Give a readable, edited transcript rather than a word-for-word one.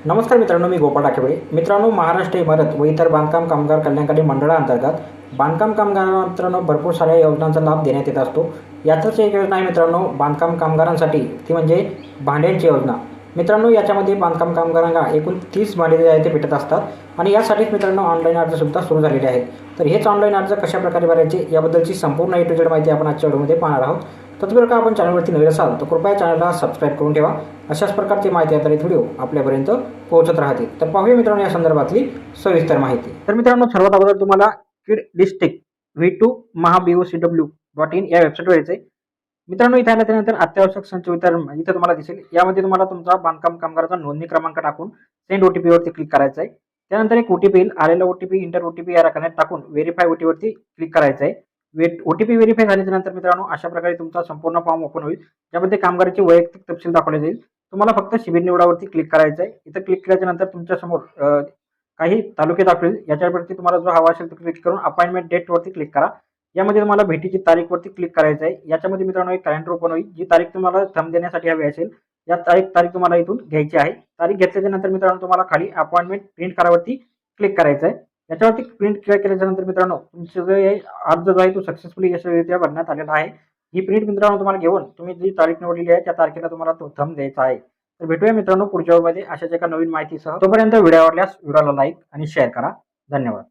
नमस्कार मित्रांनो, मी गोपाळ टाकेबळे. मित्रांनो, महाराष्ट्र इमारत व इतर बांधकाम कामगार कल्याणकारी मंडळाअंतर्गत बांधकाम कामगारांना मित्रांनो भरपूर साऱ्या योजनांचा लाभ देण्यात येत असतो. यातच एक योजना आहे मित्रांनो बांधकाम कामगारांसाठी, ती म्हणजे भांड्यांची योजना. मित्रांनो, याच्यामध्ये बांधकाम कामगारांना एकूण 30 भांडे जे आहे ते भेटत असतात आणि यासाठीच मित्रांनो ऑनलाईन अर्जसुद्धा सुरू झालेले आहेत. तर हेच ऑनलाईन अर्ज कशाप्रकारे भरायचे याबद्दलची संपूर्ण A to Z माहिती आपण आजच्या व्हिडिओमध्ये पाहणार आहोत. तत्पूर्वी का आपण चॅनलवरती नवीन असाल तर कृपया चॅनलला सबस्क्राईब करून ठेवा. अशाच प्रकारची माहिती आधारित व्हिडिओ आपल्यापर्यंत पोहोचत राहतील. तर पाहूया मित्रांनो या संदर्भातली सविस्तर माहिती. तर मित्रांनो, सर्वात अगोदर तुम्हाला किड डिस्ट्रिक्ट V2 mahabocw.in या वेबसाईटवर यायचं आहे. मित्रांनो, इथे आल्यानंतर अत्यावश्यक संच वितरण इथे तुम्हाला दिसेल. यामध्ये तुम्हाला तुमचा बांधकाम कामगाराचा नोंदणी क्रमांक टाकून सेंड OTP वरती क्लिक करायचं आहे. त्यानंतर एक OTP येईल. आलेला OTP इंटर OTP या रकान्यात टाकून व्हेरीफाय OTP वरती क्लिक करायचं आहे. OTP व्हेरीफाय झाल्याच्या नंतर मित्रांनो अशा प्रकारे तुमचा संपूर्ण फॉर्म ओपन होईल. ज्यामध्ये कामगाराची वैयक्तिक तपशील दाखवले जाईल. तुम्हाला फक्त शिबिर निवडावरती क्लिक करायचं आहे. इथं क्लिक केल्याच्या नंतर तुमच्या समोर काही तालुके दाखवेल. याच्यावरती तुम्हाला जो हवा असेल तो क्लिक करून अपॉइंटमेंट डेट वरती क्लिक करा. यामध्ये तुम्हाला भेटीची तारीख वरती क्लिक करायचं आहे. याच्यामध्ये मित्रांनो एक कॅलेंडर ओपन होईल. जी तारीख तुम्हाला थंब देण्यासाठी हवी असेल या तारीख तुम्हाला इथून घ्यायची आहे. तारीख घेतल्याच्या नंतर मित्रांनो तुम्हाला खाली अपॉइंटमेंट प्रिंट करावरती क्लिक करायचं आहे. याच्यावरती प्रिंट केल्याच्या नंतर मित्रांनो तुमचं जो अर्ज जो आहे तो सक्सेसफुली यशस्वीरित्या भरण्यात आलेला आहे. ही प्रिंट मित्रांनो तुम्हाला घेऊन तुम्ही जी तारीख निवडलेली आहे त्या तारखेला तुम्हाला तो थंब द्यायचा आहे. तर भेटूया मित्रांनो पुढच्या व्हिडिओमध्ये अशाच एका नवीन माहितीसह. तोपर्यंत व्हिडिओ आवडल्यास व्हिडिओला लाईक आणि शेअर करा. धन्यवाद.